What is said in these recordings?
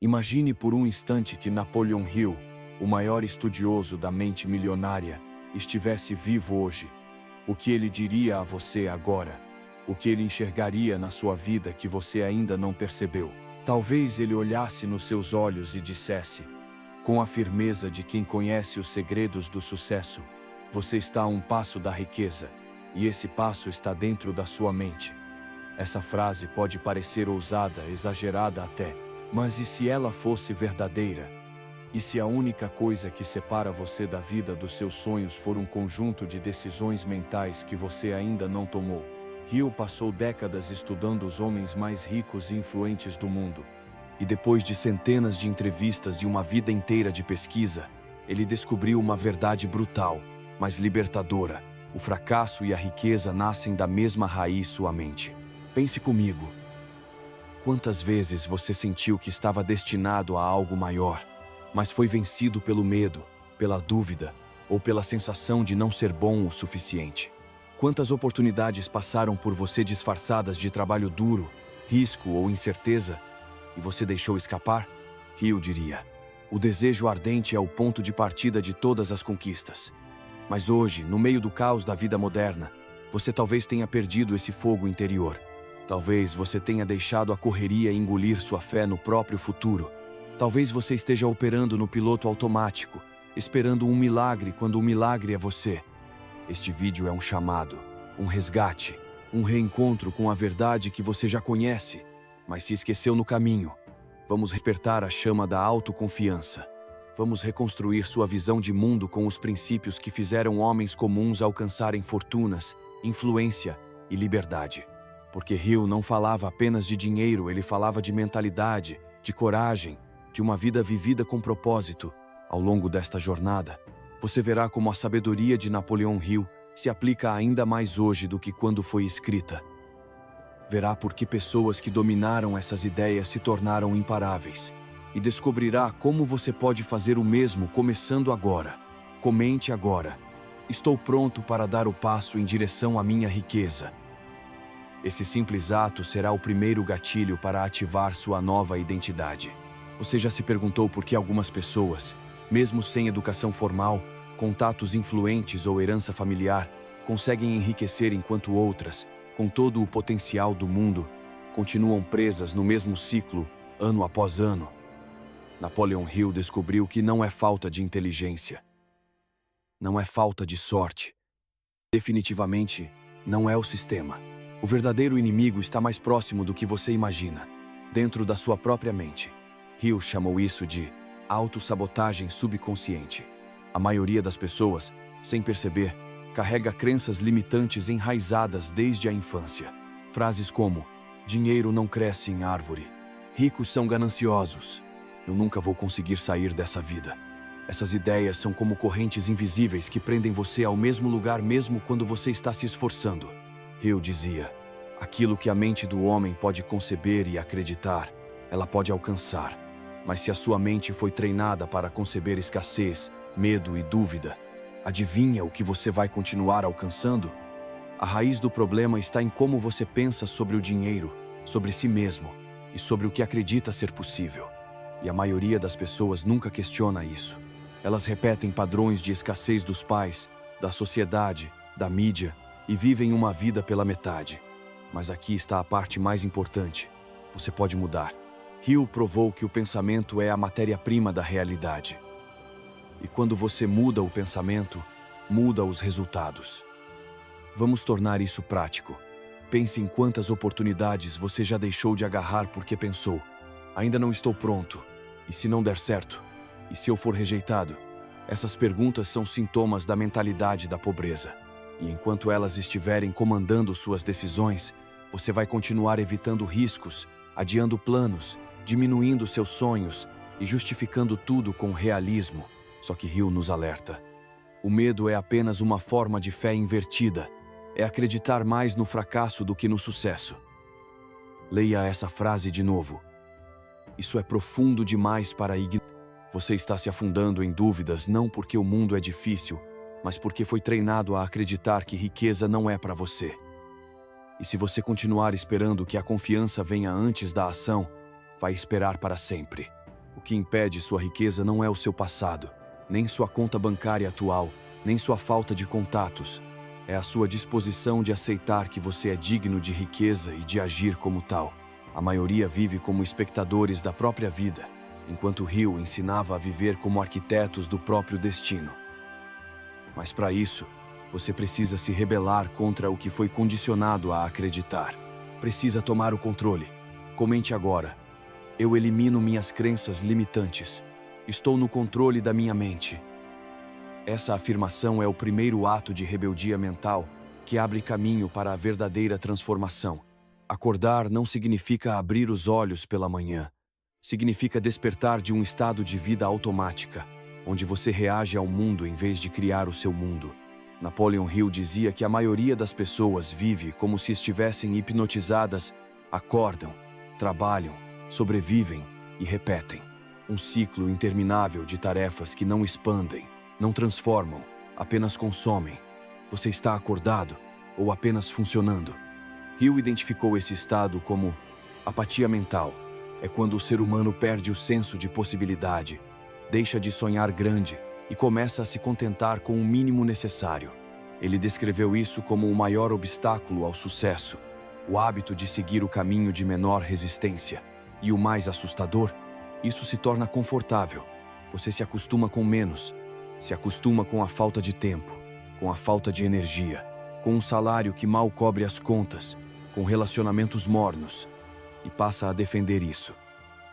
Imagine por um instante que Napoleon Hill, o maior estudioso da mente milionária, estivesse vivo hoje. O que ele diria a você agora? O que ele enxergaria na sua vida que você ainda não percebeu? Talvez ele olhasse nos seus olhos e dissesse, com a firmeza de quem conhece os segredos do sucesso: você está a um passo da riqueza, e esse passo está dentro da sua mente. Essa frase pode parecer ousada, exagerada até, mas e se ela fosse verdadeira? E se a única coisa que separa você da vida dos seus sonhos for um conjunto de decisões mentais que você ainda não tomou? Hill passou décadas estudando os homens mais ricos e influentes do mundo. E depois de centenas de entrevistas e uma vida inteira de pesquisa, ele descobriu uma verdade brutal, mas libertadora: o fracasso e a riqueza nascem da mesma raiz, sua mente. Pense comigo. Quantas vezes você sentiu que estava destinado a algo maior, mas foi vencido pelo medo, pela dúvida ou pela sensação de não ser bom o suficiente? Quantas oportunidades passaram por você disfarçadas de trabalho duro, risco ou incerteza, e você deixou escapar? Hill diria: o desejo ardente é o ponto de partida de todas as conquistas. Mas hoje, no meio do caos da vida moderna, você talvez tenha perdido esse fogo interior. Talvez você tenha deixado a correria engolir sua fé no próprio futuro. Talvez você esteja operando no piloto automático, esperando um milagre quando o milagre é você. Este vídeo é um chamado, um resgate, um reencontro com a verdade que você já conhece, mas se esqueceu no caminho. Vamos despertar a chama da autoconfiança. Vamos reconstruir sua visão de mundo com os princípios que fizeram homens comuns alcançarem fortunas, influência e liberdade. Porque Hill não falava apenas de dinheiro, ele falava de mentalidade, de coragem, de uma vida vivida com propósito. Ao longo desta jornada, você verá como a sabedoria de Napoleon Hill se aplica ainda mais hoje do que quando foi escrita. Verá por que pessoas que dominaram essas ideias se tornaram imparáveis. E descobrirá como você pode fazer o mesmo começando agora. Comente agora: estou pronto para dar o passo em direção à minha riqueza. Esse simples ato será o primeiro gatilho para ativar sua nova identidade. Você já se perguntou por que algumas pessoas, mesmo sem educação formal, contatos influentes ou herança familiar, conseguem enriquecer enquanto outras, com todo o potencial do mundo, continuam presas no mesmo ciclo, ano após ano? Napoleon Hill descobriu que não é falta de inteligência. Não é falta de sorte. Definitivamente, não é o sistema. O verdadeiro inimigo está mais próximo do que você imagina, dentro da sua própria mente. Hill chamou isso de autossabotagem subconsciente. A maioria das pessoas, sem perceber, carrega crenças limitantes enraizadas desde a infância. Frases como: dinheiro não cresce em árvore, ricos são gananciosos, eu nunca vou conseguir sair dessa vida. Essas ideias são como correntes invisíveis que prendem você ao mesmo lugar mesmo quando você está se esforçando. Hill dizia: aquilo que a mente do homem pode conceber e acreditar, ela pode alcançar. Mas se a sua mente foi treinada para conceber escassez, medo e dúvida, adivinha o que você vai continuar alcançando? A raiz do problema está em como você pensa sobre o dinheiro, sobre si mesmo e sobre o que acredita ser possível. E a maioria das pessoas nunca questiona isso. Elas repetem padrões de escassez dos pais, da sociedade, da mídia, e vivem uma vida pela metade. Mas aqui está a parte mais importante: você pode mudar. Hill provou que o pensamento é a matéria-prima da realidade. E quando você muda o pensamento, muda os resultados. Vamos tornar isso prático. Pense em quantas oportunidades você já deixou de agarrar porque pensou: ainda não estou pronto. E se não der certo? E se eu for rejeitado? Essas perguntas são sintomas da mentalidade da pobreza. E enquanto elas estiverem comandando suas decisões, você vai continuar evitando riscos, adiando planos, diminuindo seus sonhos e justificando tudo com realismo. Só que Hill nos alerta: o medo é apenas uma forma de fé invertida. É acreditar mais no fracasso do que no sucesso. Leia essa frase de novo. Isso é profundo demais para ignorar. Você está se afundando em dúvidas não porque o mundo é difícil, mas porque foi treinado a acreditar que riqueza não é para você. E se você continuar esperando que a confiança venha antes da ação, vai esperar para sempre. O que impede sua riqueza não é o seu passado, nem sua conta bancária atual, nem sua falta de contatos. É a sua disposição de aceitar que você é digno de riqueza e de agir como tal. A maioria vive como espectadores da própria vida, enquanto Hill ensinava a viver como arquitetos do próprio destino. Mas para isso, você precisa se rebelar contra o que foi condicionado a acreditar. Precisa tomar o controle. Comente agora. Eu elimino minhas crenças limitantes. Estou no controle da minha mente. Essa afirmação é o primeiro ato de rebeldia mental que abre caminho para a verdadeira transformação. Acordar não significa abrir os olhos pela manhã. Significa despertar de um estado de vida automática, onde você reage ao mundo em vez de criar o seu mundo. Napoleon Hill dizia que a maioria das pessoas vive como se estivessem hipnotizadas, acordam, trabalham, sobrevivem e repetem. Um ciclo interminável de tarefas que não expandem, não transformam, apenas consomem. Você está acordado ou apenas funcionando? Hill identificou esse estado como apatia mental. É quando o ser humano perde o senso de possibilidade, deixa de sonhar grande e começa a se contentar com o mínimo necessário. Ele descreveu isso como o maior obstáculo ao sucesso, o hábito de seguir o caminho de menor resistência. E o mais assustador, isso se torna confortável. Você se acostuma com menos, se acostuma com a falta de tempo, com a falta de energia, com um salário que mal cobre as contas, com relacionamentos mornos, e passa a defender isso,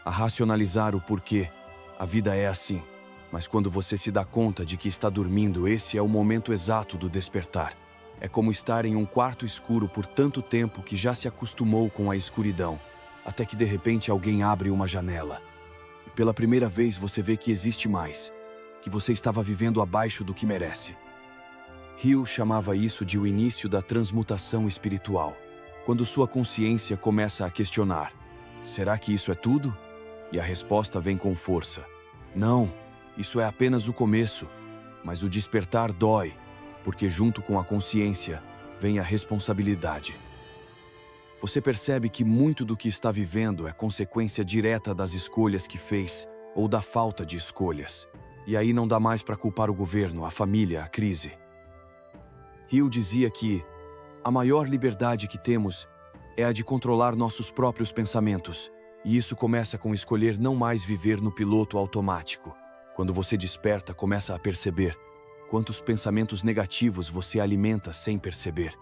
a racionalizar o porquê. A vida é assim, mas quando você se dá conta de que está dormindo, esse é o momento exato do despertar. É como estar em um quarto escuro por tanto tempo que já se acostumou com a escuridão, até que de repente alguém abre uma janela. E pela primeira vez você vê que existe mais, que você estava vivendo abaixo do que merece. Hill chamava isso de o início da transmutação espiritual, quando sua consciência começa a questionar: será que isso é tudo? E a resposta vem com força: não, isso é apenas o começo. Mas o despertar dói, porque junto com a consciência vem a responsabilidade. Você percebe que muito do que está vivendo é consequência direta das escolhas que fez ou da falta de escolhas. E aí não dá mais para culpar o governo, a família, a crise. Hill dizia que a maior liberdade que temos é a de controlar nossos próprios pensamentos. E isso começa com escolher não mais viver no piloto automático. Quando você desperta, começa a perceber quantos pensamentos negativos você alimenta sem perceber.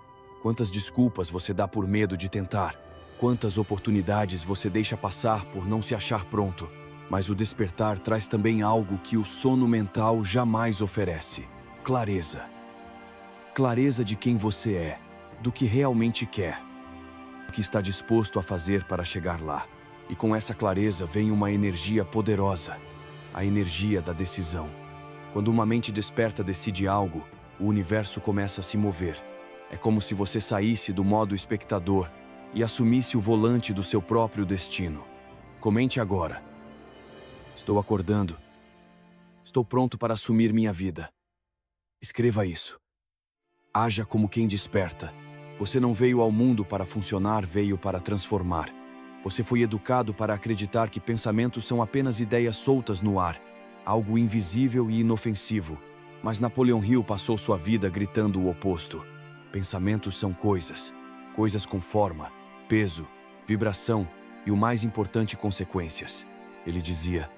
Quantas desculpas você dá por medo de tentar. Quantas oportunidades você deixa passar por não se achar pronto. Mas o despertar traz também algo que o sono mental jamais oferece: clareza. Clareza de quem você é, do que realmente quer, o que está disposto a fazer para chegar lá. E com essa clareza vem uma energia poderosa, a energia da decisão. Quando uma mente desperta decide algo, o universo começa a se mover. É como se você saísse do modo espectador e assumisse o volante do seu próprio destino. Comente agora: estou acordando. Estou pronto para assumir minha vida. Escreva isso. Haja como quem desperta. Você não veio ao mundo para funcionar, veio para transformar. Você foi educado para acreditar que pensamentos são apenas ideias soltas no ar, algo invisível e inofensivo. Mas Napoleon Hill passou sua vida gritando o oposto. Pensamentos são coisas. Coisas com forma, peso, vibração e, o mais importante, consequências. Ele dizia: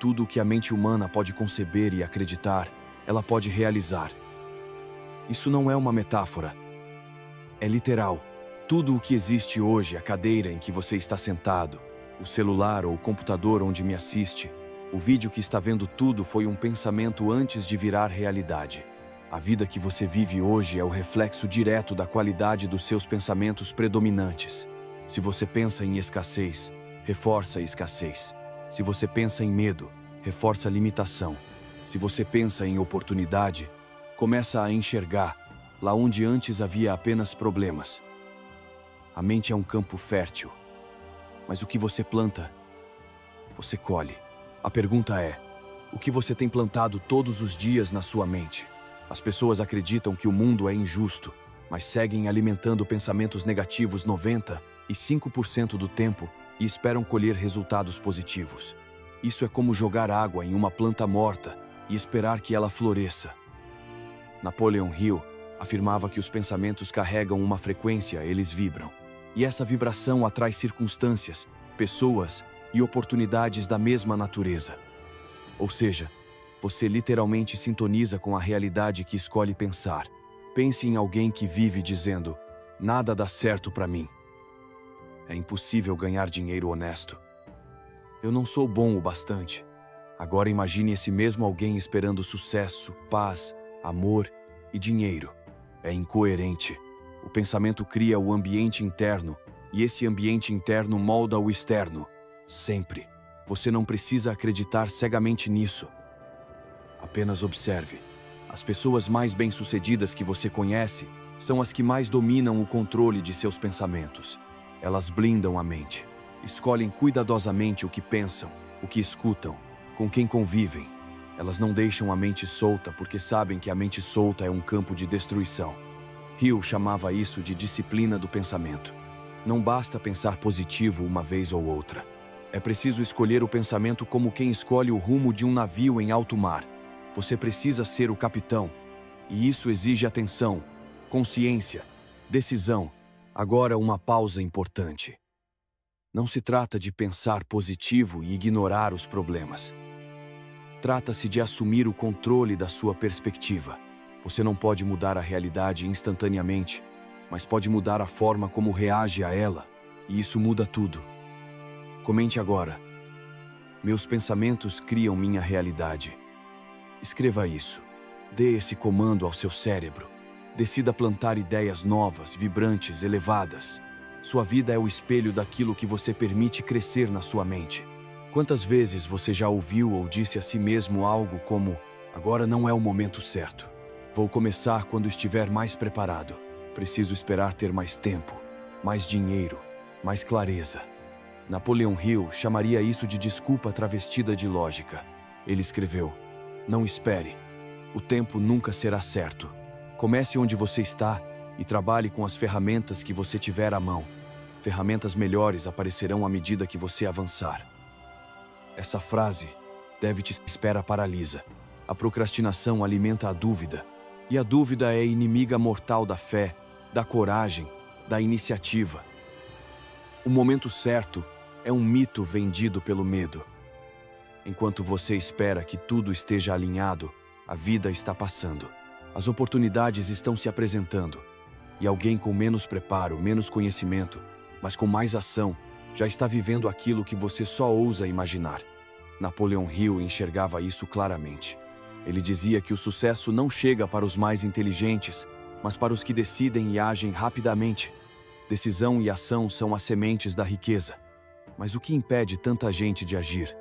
tudo o que a mente humana pode conceber e acreditar, ela pode realizar. Isso não é uma metáfora. É literal. Tudo o que existe hoje, a cadeira em que você está sentado, o celular ou o computador onde me assiste, o vídeo que está vendo, tudo foi um pensamento antes de virar realidade. A vida que você vive hoje é o reflexo direto da qualidade dos seus pensamentos predominantes. Se você pensa em escassez, reforça a escassez. Se você pensa em medo, reforça a limitação. Se você pensa em oportunidade, começa a enxergar lá onde antes havia apenas problemas. A mente é um campo fértil, mas o que você planta, você colhe. A pergunta é: o que você tem plantado todos os dias na sua mente? As pessoas acreditam que o mundo é injusto, mas seguem alimentando pensamentos negativos 95% do tempo e esperam colher resultados positivos. Isso é como jogar água em uma planta morta e esperar que ela floresça. Napoleon Hill afirmava que os pensamentos carregam uma frequência, eles vibram. E essa vibração atrai circunstâncias, pessoas e oportunidades da mesma natureza. Ou seja, você literalmente sintoniza com a realidade que escolhe pensar. Pense em alguém que vive dizendo: nada dá certo para mim. É impossível ganhar dinheiro honesto. Eu não sou bom o bastante. Agora imagine esse mesmo alguém esperando sucesso, paz, amor e dinheiro. É incoerente. O pensamento cria o ambiente interno, e esse ambiente interno molda o externo. Sempre. Você não precisa acreditar cegamente nisso. Apenas observe. As pessoas mais bem-sucedidas que você conhece são as que mais dominam o controle de seus pensamentos. Elas blindam a mente. Escolhem cuidadosamente o que pensam, o que escutam, com quem convivem. Elas não deixam a mente solta porque sabem que a mente solta é um campo de destruição. Hill chamava isso de disciplina do pensamento. Não basta pensar positivo uma vez ou outra. É preciso escolher o pensamento como quem escolhe o rumo de um navio em alto mar. Você precisa ser o capitão. E isso exige atenção, consciência, decisão. Agora uma pausa importante. Não se trata de pensar positivo e ignorar os problemas. Trata-se de assumir o controle da sua perspectiva. Você não pode mudar a realidade instantaneamente, mas pode mudar a forma como reage a ela, e isso muda tudo. Comente agora. Meus pensamentos criam minha realidade. Escreva isso. Dê esse comando ao seu cérebro. Decida plantar ideias novas, vibrantes, elevadas. Sua vida é o espelho daquilo que você permite crescer na sua mente. Quantas vezes você já ouviu ou disse a si mesmo algo como: agora não é o momento certo. Vou começar quando estiver mais preparado. Preciso esperar ter mais tempo, mais dinheiro, mais clareza. Napoleon Hill chamaria isso de desculpa travestida de lógica. Ele escreveu: não espere. O tempo nunca será certo. Comece onde você está e trabalhe com as ferramentas que você tiver à mão. Ferramentas melhores aparecerão à medida que você avançar. Essa frase deve te espera paralisa. A procrastinação alimenta a dúvida. E a dúvida é inimiga mortal da fé, da coragem, da iniciativa. O momento certo é um mito vendido pelo medo. Enquanto você espera que tudo esteja alinhado, a vida está passando. As oportunidades estão se apresentando. E alguém com menos preparo, menos conhecimento, mas com mais ação, já está vivendo aquilo que você só ousa imaginar. Napoleon Hill enxergava isso claramente. Ele dizia que o sucesso não chega para os mais inteligentes, mas para os que decidem e agem rapidamente. Decisão e ação são as sementes da riqueza. Mas o que impede tanta gente de agir?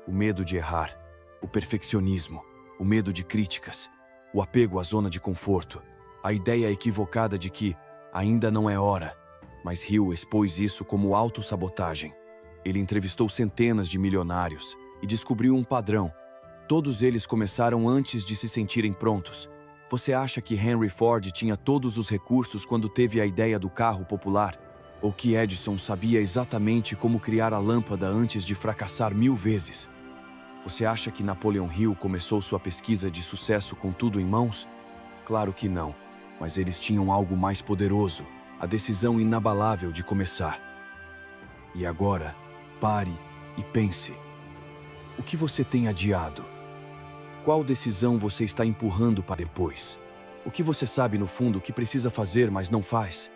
O medo de errar, o perfeccionismo, o medo de críticas, o apego à zona de conforto, a ideia equivocada de que ainda não é hora. Mas Hill expôs isso como autossabotagem. Ele entrevistou centenas de milionários e descobriu um padrão. Todos eles começaram antes de se sentirem prontos. Você acha que Henry Ford tinha todos os recursos quando teve a ideia do carro popular? Ou que Edison sabia exatamente como criar a lâmpada antes de fracassar 1000 vezes? Você acha que Napoleon Hill começou sua pesquisa de sucesso com tudo em mãos? Claro que não, mas eles tinham algo mais poderoso, a decisão inabalável de começar. E agora, pare e pense. O que você tem adiado? Qual decisão você está empurrando para depois? O que você sabe no fundo que precisa fazer, mas não faz?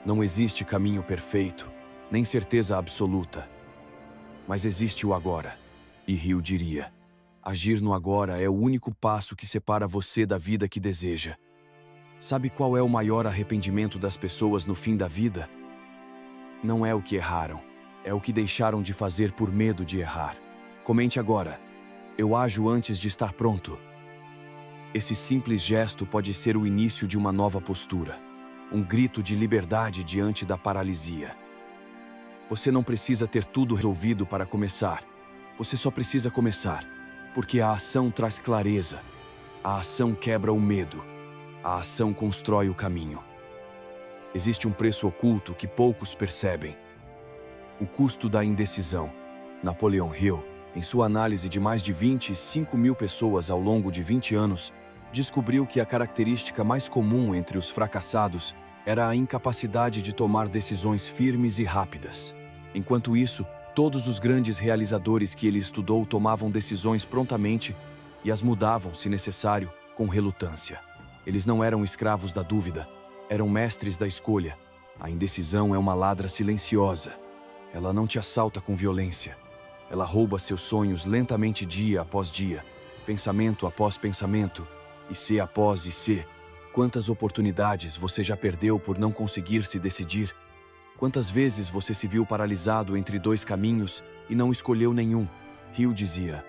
Não existe caminho perfeito, nem certeza absoluta. Mas existe o agora. E Hill diria: agir no agora é o único passo que separa você da vida que deseja. Sabe qual é o maior arrependimento das pessoas no fim da vida? Não é o que erraram, é o que deixaram de fazer por medo de errar. Comente agora: eu ajo antes de estar pronto. Esse simples gesto pode ser o início de uma nova postura, um grito de liberdade diante da paralisia. Você não precisa ter tudo resolvido para começar. Você só precisa começar, porque a ação traz clareza. A ação quebra o medo. A ação constrói o caminho. Existe um preço oculto que poucos percebem. O custo da indecisão. Napoleon Hill Em sua análise de mais de 25 mil pessoas ao longo de 20 anos, descobriu que a característica mais comum entre os fracassados era a incapacidade de tomar decisões firmes e rápidas. Enquanto isso, todos os grandes realizadores que ele estudou tomavam decisões prontamente e as mudavam, se necessário, com relutância. Eles não eram escravos da dúvida, eram mestres da escolha. A indecisão é uma ladra silenciosa. Ela não te assalta com violência. Ela rouba seus sonhos lentamente dia após dia, pensamento após pensamento, IC após IC. Quantas oportunidades você já perdeu por não conseguir se decidir? Quantas vezes você se viu paralisado entre dois caminhos e não escolheu nenhum? Hill dizia: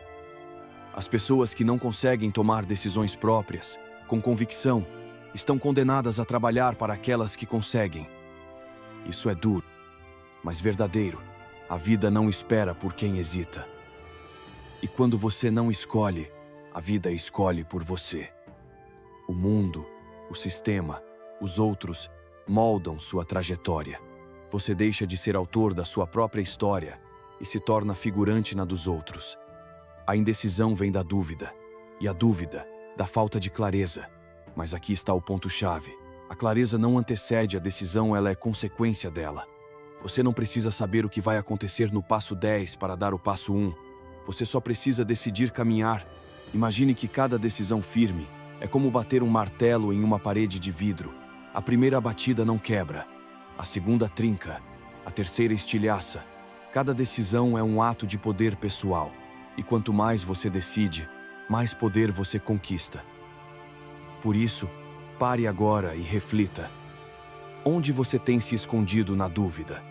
as pessoas que não conseguem tomar decisões próprias, com convicção, estão condenadas a trabalhar para aquelas que conseguem. Isso é duro, mas verdadeiro. A vida não espera por quem hesita. E quando você não escolhe, a vida escolhe por você. O mundo, o sistema, os outros moldam sua trajetória. Você deixa de ser autor da sua própria história e se torna figurante na dos outros. A indecisão vem da dúvida, e a dúvida da falta de clareza. Mas aqui está o ponto-chave. A clareza não antecede a decisão, ela é consequência dela. Você não precisa saber o que vai acontecer no passo 10 para dar o passo 1. Você só precisa decidir caminhar. Imagine que cada decisão firme é como bater um martelo em uma parede de vidro. A primeira batida não quebra, a segunda trinca, a terceira estilhaça. Cada decisão é um ato de poder pessoal. E quanto mais você decide, mais poder você conquista. Por isso, pare agora e reflita. Onde você tem se escondido na dúvida?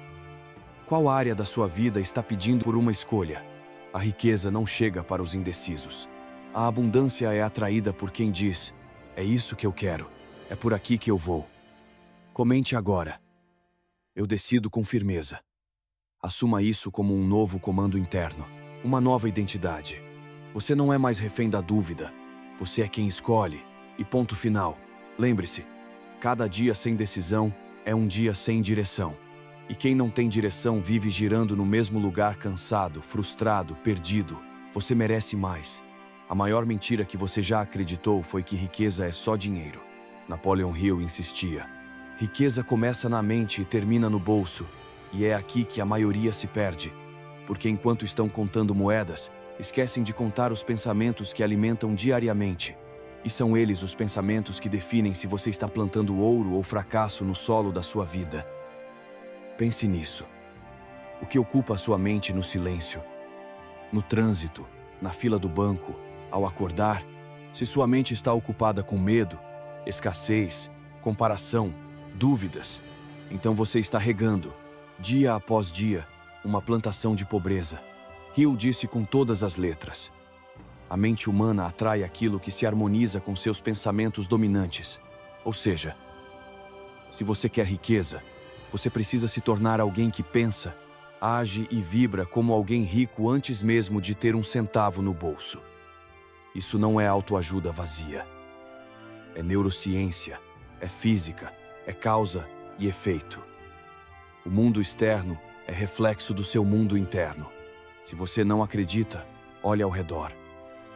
Qual área da sua vida está pedindo por uma escolha? A riqueza não chega para os indecisos. A abundância é atraída por quem diz: é isso que eu quero, é por aqui que eu vou. Comente agora. Eu decido com firmeza. Assuma isso como um novo comando interno, uma nova identidade. Você não é mais refém da dúvida, você é quem escolhe. E ponto final. Lembre-se, cada dia sem decisão é um dia sem direção. E quem não tem direção vive girando no mesmo lugar, cansado, frustrado, perdido. Você merece mais. A maior mentira que você já acreditou foi que riqueza é só dinheiro. Napoleon Hill insistia: riqueza começa na mente e termina no bolso. E é aqui que a maioria se perde. Porque enquanto estão contando moedas, esquecem de contar os pensamentos que alimentam diariamente. E são eles os pensamentos que definem se você está plantando ouro ou fracasso no solo da sua vida. Pense nisso. O que ocupa a sua mente no silêncio? No trânsito, na fila do banco, ao acordar? Se sua mente está ocupada com medo, escassez, comparação, dúvidas, então você está regando, dia após dia, uma plantação de pobreza. Hill disse com todas as letras: a mente humana atrai aquilo que se harmoniza com seus pensamentos dominantes. Ou seja, se você quer riqueza, você precisa se tornar alguém que pensa, age e vibra como alguém rico antes mesmo de ter um centavo no bolso. Isso não é autoajuda vazia. É neurociência, é física, é causa e efeito. O mundo externo é reflexo do seu mundo interno. Se você não acredita, olhe ao redor.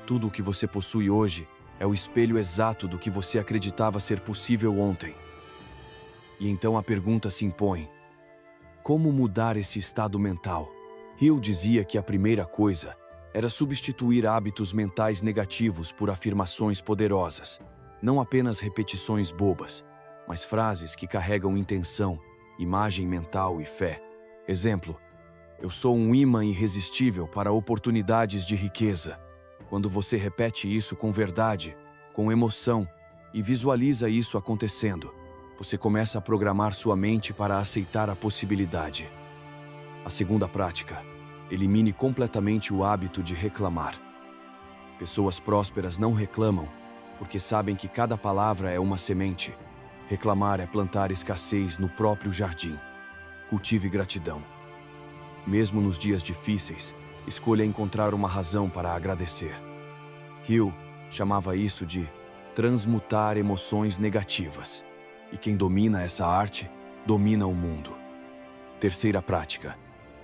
Tudo o que você possui hoje é o espelho exato do que você acreditava ser possível ontem. E então a pergunta se impõe: como mudar esse estado mental? Hill dizia que a primeira coisa era substituir hábitos mentais negativos por afirmações poderosas. Não apenas repetições bobas, mas frases que carregam intenção, imagem mental e fé. Exemplo: eu sou um imã irresistível para oportunidades de riqueza. Quando você repete isso com verdade, com emoção, e visualiza isso acontecendo, você começa a programar sua mente para aceitar a possibilidade. A segunda prática: elimine completamente o hábito de reclamar. Pessoas prósperas não reclamam, porque sabem que cada palavra é uma semente. Reclamar é plantar escassez no próprio jardim. Cultive gratidão. Mesmo nos dias difíceis, escolha encontrar uma razão para agradecer. Hill chamava isso de transmutar emoções negativas. E quem domina essa arte, domina o mundo. Terceira prática: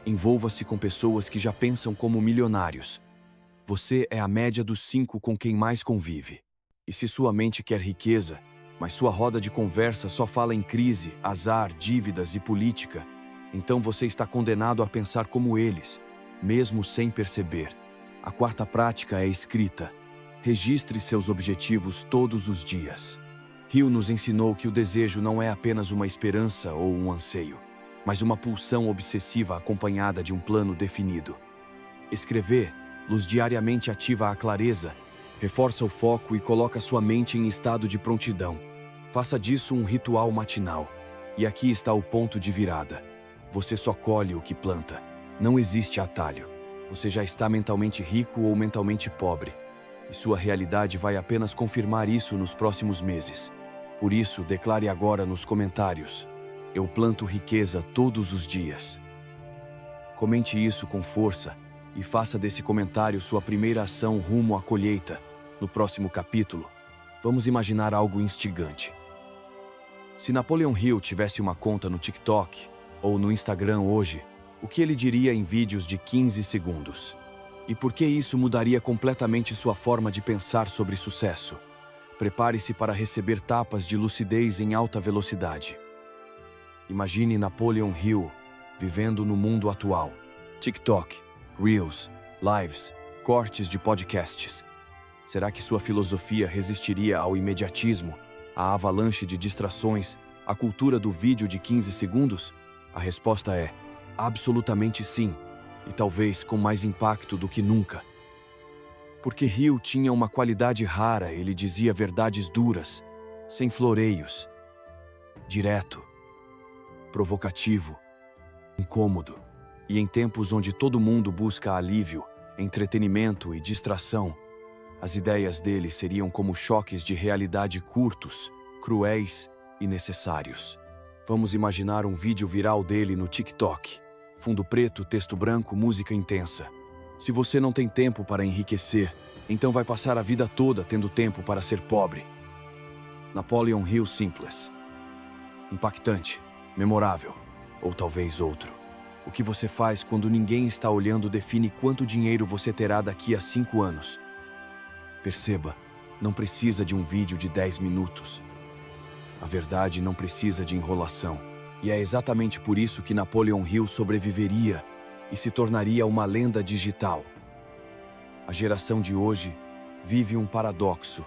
envolva-se com pessoas que já pensam como milionários. Você é a média dos 5 com quem mais convive. E se sua mente quer riqueza, mas sua roda de conversa só fala em crise, azar, dívidas e política, então você está condenado a pensar como eles, mesmo sem perceber. A quarta prática é escrita. Registre seus objetivos todos os dias. Hill nos ensinou que o desejo não é apenas uma esperança ou um anseio, mas uma pulsão obsessiva acompanhada de um plano definido. Escrever-los diariamente ativa a clareza, reforça o foco e coloca sua mente em estado de prontidão. Faça disso um ritual matinal. E aqui está o ponto de virada. Você só colhe o que planta. Não existe atalho. Você já está mentalmente rico ou mentalmente pobre. E sua realidade vai apenas confirmar isso nos próximos meses. Por isso, declare agora nos comentários: eu planto riqueza todos os dias. Comente isso com força e faça desse comentário sua primeira ação rumo à colheita. No próximo capítulo, vamos imaginar algo instigante. Se Napoleon Hill tivesse uma conta no TikTok ou no Instagram hoje, o que ele diria em vídeos de 15 segundos? E por que isso mudaria completamente sua forma de pensar sobre sucesso? Prepare-se para receber tapas de lucidez em alta velocidade. Imagine Napoleon Hill vivendo no mundo atual. TikTok, Reels, Lives, cortes de podcasts. Será que sua filosofia resistiria ao imediatismo, à avalanche de distrações, à cultura do vídeo de 15 segundos? A resposta é absolutamente sim, e talvez com mais impacto do que nunca. Porque Hill tinha uma qualidade rara, ele dizia verdades duras, sem floreios, direto, provocativo, incômodo. E em tempos onde todo mundo busca alívio, entretenimento e distração, as ideias dele seriam como choques de realidade curtos, cruéis e necessários. Vamos imaginar um vídeo viral dele no TikTok. Fundo preto, texto branco, música intensa. Se você não tem tempo para enriquecer, então vai passar a vida toda tendo tempo para ser pobre. Napoleon Hill simples. Impactante, memorável, ou talvez outro. O que você faz quando ninguém está olhando define quanto dinheiro você terá daqui a 5 anos. Perceba, não precisa de um vídeo de 10 minutos. A verdade não precisa de enrolação. E é exatamente por isso que Napoleon Hill sobreviveria e se tornaria uma lenda digital. A geração de hoje vive um paradoxo.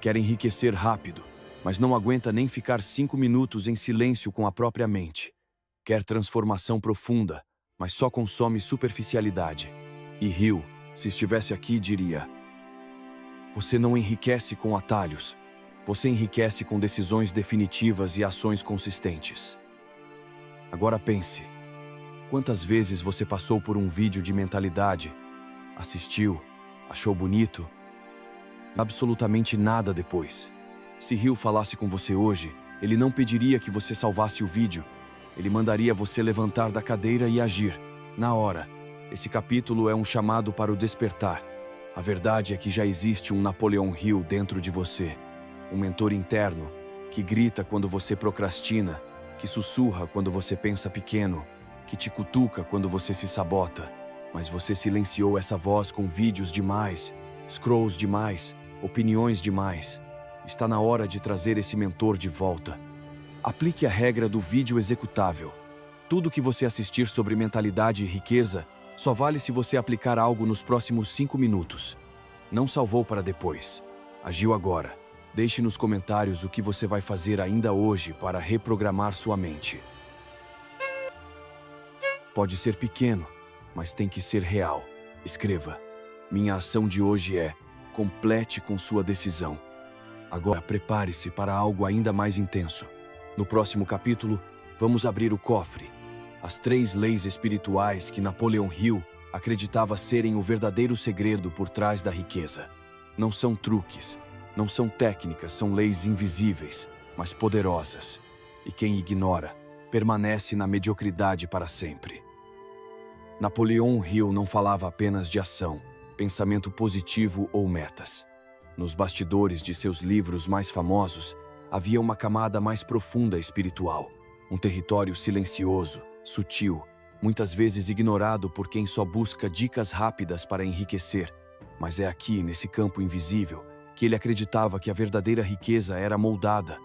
Quer enriquecer rápido, mas não aguenta nem ficar 5 minutos em silêncio com a própria mente. Quer transformação profunda, mas só consome superficialidade. E Hill, se estivesse aqui, diria: você não enriquece com atalhos. Você enriquece com decisões definitivas e ações consistentes. Agora pense, quantas vezes você passou por um vídeo de mentalidade, assistiu, achou bonito, e absolutamente nada depois? Se Hill falasse com você hoje, ele não pediria que você salvasse o vídeo, ele mandaria você levantar da cadeira e agir, na hora. Esse capítulo é um chamado para o despertar. A verdade é que já existe um Napoleon Hill dentro de você, um mentor interno, que grita quando você procrastina, que sussurra quando você pensa pequeno, que te cutuca quando você se sabota. Mas você silenciou essa voz com vídeos demais, scrolls demais, opiniões demais. Está na hora de trazer esse mentor de volta. Aplique a regra do vídeo executável. Tudo que você assistir sobre mentalidade e riqueza só vale se você aplicar algo nos próximos 5 minutos. Não salvou para depois. Agiu agora. Deixe nos comentários o que você vai fazer ainda hoje para reprogramar sua mente. Pode ser pequeno, mas tem que ser real. Escreva: minha ação de hoje é: complete com sua decisão. Agora prepare-se para algo ainda mais intenso. No próximo capítulo, vamos abrir o cofre. As 3 leis espirituais que Napoleon Hill acreditava serem o verdadeiro segredo por trás da riqueza. Não são truques, não são técnicas, são leis invisíveis, mas poderosas. E quem ignora, permanece na mediocridade para sempre. Napoleon Hill não falava apenas de ação, pensamento positivo ou metas. Nos bastidores de seus livros mais famosos, havia uma camada mais profunda espiritual, um território silencioso, sutil, muitas vezes ignorado por quem só busca dicas rápidas para enriquecer. Mas é aqui, nesse campo invisível, que ele acreditava que a verdadeira riqueza era moldada.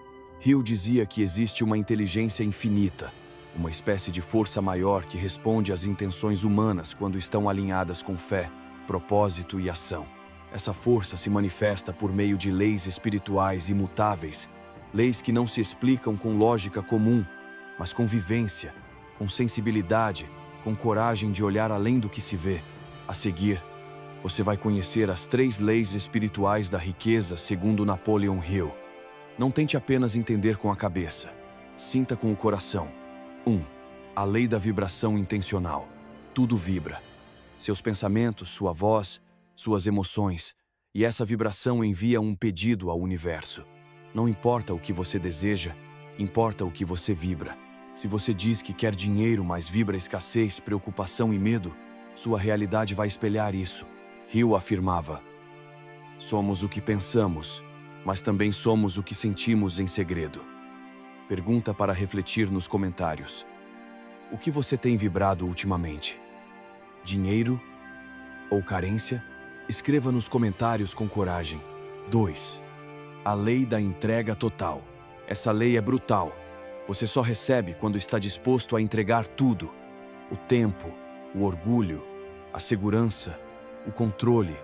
Hill dizia que existe uma inteligência infinita, uma espécie de força maior que responde às intenções humanas quando estão alinhadas com fé, propósito e ação. Essa força se manifesta por meio de leis espirituais imutáveis, leis que não se explicam com lógica comum, mas com vivência, com sensibilidade, com coragem de olhar além do que se vê. A seguir, você vai conhecer as 3 leis espirituais da riqueza segundo Napoleon Hill. Não tente apenas entender com a cabeça. Sinta com o coração. 1. A lei da vibração intencional. Tudo vibra. Seus pensamentos, sua voz, suas emoções. E essa vibração envia um pedido ao universo. Não importa o que você deseja, importa o que você vibra. Se você diz que quer dinheiro, mas vibra escassez, preocupação e medo, sua realidade vai espelhar isso. Hill afirmava: somos o que pensamos, mas também somos o que sentimos em segredo. Pergunta para refletir nos comentários. O que você tem vibrado ultimamente? Dinheiro ou carência? Escreva nos comentários com coragem. 2. A lei da entrega total. Essa lei é brutal. Você só recebe quando está disposto a entregar tudo. O tempo, o orgulho, a segurança, o controle.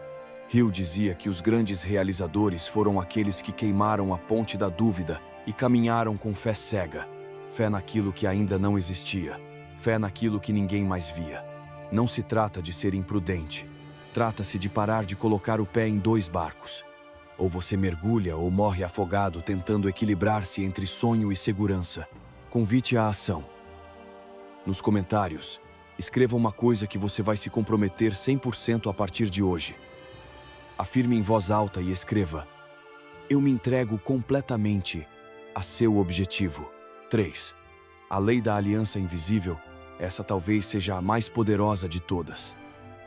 Hill dizia que os grandes realizadores foram aqueles que queimaram a ponte da dúvida e caminharam com fé cega. Fé naquilo que ainda não existia. Fé naquilo que ninguém mais via. Não se trata de ser imprudente. Trata-se de parar de colocar o pé em 2 barcos. Ou você mergulha ou morre afogado tentando equilibrar-se entre sonho e segurança. Convite à ação. Nos comentários, escreva uma coisa que você vai se comprometer 100% a partir de hoje. Afirme em voz alta e escreva: eu me entrego completamente a seu objetivo. 3. A lei da aliança invisível. Essa talvez seja a mais poderosa de todas.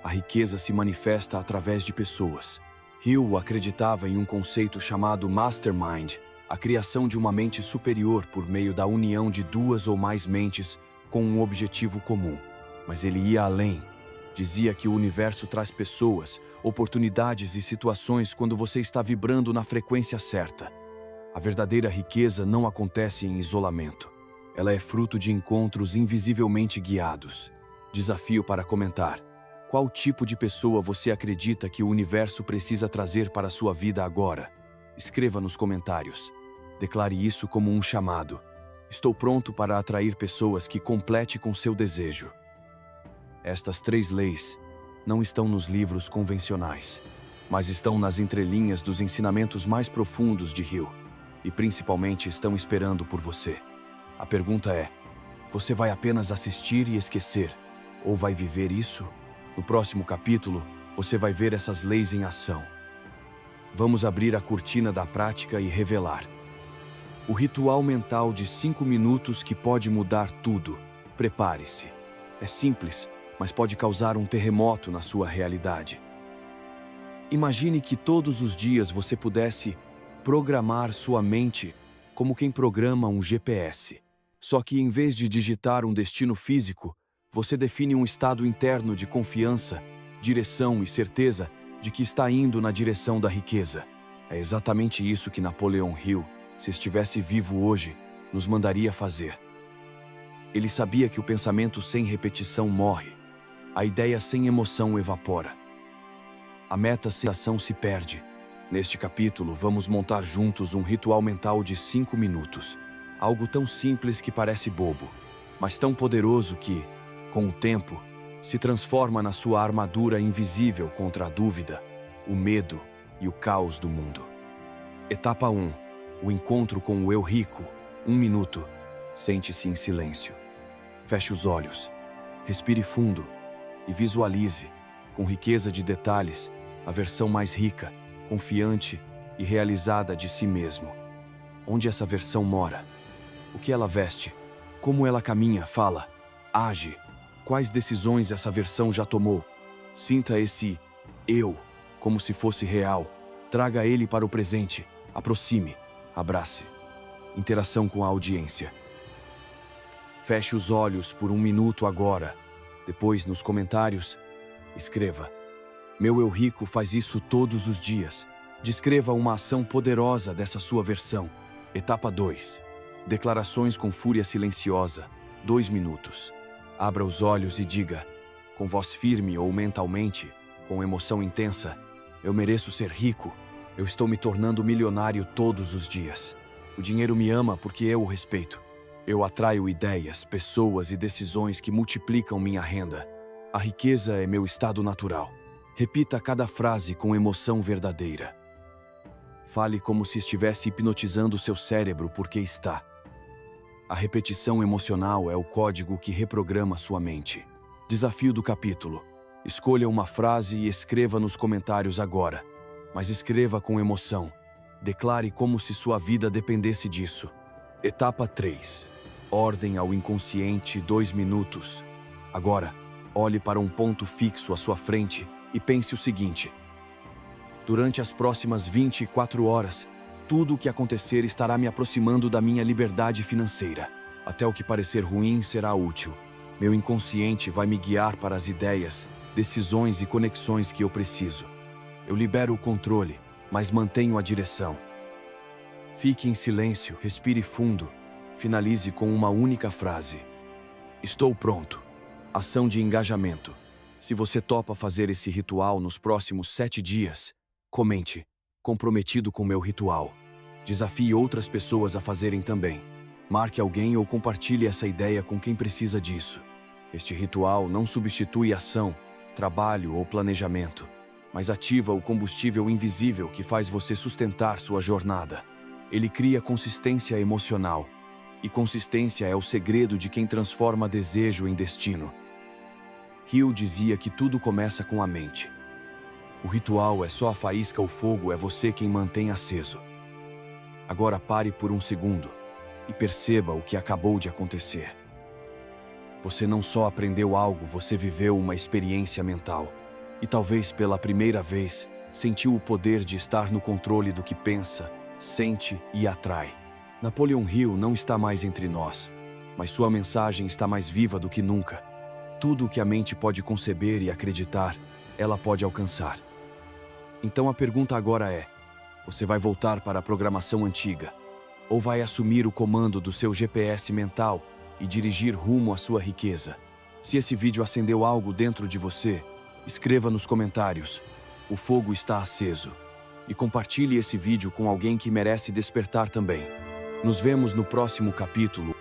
A riqueza se manifesta através de pessoas. Hill acreditava em um conceito chamado Mastermind, a criação de uma mente superior por meio da união de 2 ou mais mentes com um objetivo comum. Mas ele ia além. Dizia que o universo traz pessoas, oportunidades e situações quando você está vibrando na frequência certa. A verdadeira riqueza não acontece em isolamento. Ela é fruto de encontros invisivelmente guiados. Desafio para comentar. Qual tipo de pessoa você acredita que o universo precisa trazer para a sua vida agora? Escreva nos comentários. Declare isso como um chamado. Estou pronto para atrair pessoas que complete com seu desejo. Estas 3 leis não estão nos livros convencionais, mas estão nas entrelinhas dos ensinamentos mais profundos de Hill, e principalmente estão esperando por você. A pergunta é: você vai apenas assistir e esquecer, ou vai viver isso? No próximo capítulo, você vai ver essas leis em ação. Vamos abrir a cortina da prática e revelar. O ritual mental de 5 minutos que pode mudar tudo. Prepare-se. É simples, mas pode causar um terremoto na sua realidade. Imagine que todos os dias você pudesse programar sua mente como quem programa um GPS. Só que em vez de digitar um destino físico, você define um estado interno de confiança, direção e certeza de que está indo na direção da riqueza. É exatamente isso que Napoleon Hill, se estivesse vivo hoje, nos mandaria fazer. Ele sabia que o pensamento sem repetição morre. A ideia sem emoção evapora. A meta sem ação se perde. Neste capítulo, vamos montar juntos um ritual mental de 5 minutos. Algo tão simples que parece bobo, mas tão poderoso que, com o tempo, se transforma na sua armadura invisível contra a dúvida, o medo e o caos do mundo. Etapa 1. O encontro com o eu rico. 1 minuto. Sente-se em silêncio. Feche os olhos. Respire fundo e visualize, com riqueza de detalhes, a versão mais rica, confiante e realizada de si mesmo. Onde essa versão mora? O que ela veste? Como ela caminha, fala, age? Quais decisões essa versão já tomou? Sinta esse eu como se fosse real. Traga ele para o presente. Aproxime. Abrace. Interação com a audiência. Feche os olhos por 1 minuto agora. Depois, nos comentários, escreva: Meu eu rico faz isso todos os dias. Descreva uma ação poderosa dessa sua versão. Etapa 2. Declarações com fúria silenciosa. 2 minutos. Abra os olhos e diga, com voz firme ou mentalmente, com emoção intensa, eu mereço ser rico. Eu estou me tornando milionário todos os dias. O dinheiro me ama porque eu o respeito. Eu atraio ideias, pessoas e decisões que multiplicam minha renda. A riqueza é meu estado natural. Repita cada frase com emoção verdadeira. Fale como se estivesse hipnotizando seu cérebro porque está. A repetição emocional é o código que reprograma sua mente. Desafio do capítulo. Escolha uma frase e escreva nos comentários agora. Mas escreva com emoção. Declare como se sua vida dependesse disso. Etapa 3. Ordem ao inconsciente 2 minutos. Agora, olhe para um ponto fixo à sua frente e pense o seguinte. Durante as próximas 24 horas, tudo o que acontecer estará me aproximando da minha liberdade financeira. Até o que parecer ruim será útil. Meu inconsciente vai me guiar para as ideias, decisões e conexões que eu preciso. Eu libero o controle, mas mantenho a direção. Fique em silêncio, respire fundo. Finalize com uma única frase. Estou pronto. Ação de engajamento. Se você topa fazer esse ritual nos próximos 7 dias, comente, comprometido com meu ritual. Desafie outras pessoas a fazerem também. Marque alguém ou compartilhe essa ideia com quem precisa disso. Este ritual não substitui ação, trabalho ou planejamento, mas ativa o combustível invisível que faz você sustentar sua jornada. Ele cria consistência emocional, e consistência é o segredo de quem transforma desejo em destino. Hill dizia que tudo começa com a mente. O ritual é só a faísca, o fogo é você quem mantém aceso. Agora pare por um segundo e perceba o que acabou de acontecer. Você não só aprendeu algo, você viveu uma experiência mental. E talvez pela primeira vez, sentiu o poder de estar no controle do que pensa, sente e atrai. Napoleon Hill não está mais entre nós, mas sua mensagem está mais viva do que nunca. Tudo o que a mente pode conceber e acreditar, ela pode alcançar. Então a pergunta agora é, você vai voltar para a programação antiga? Ou vai assumir o comando do seu GPS mental e dirigir rumo à sua riqueza? Se esse vídeo acendeu algo dentro de você, escreva nos comentários, o fogo está aceso. E compartilhe esse vídeo com alguém que merece despertar também. Nos vemos no próximo capítulo.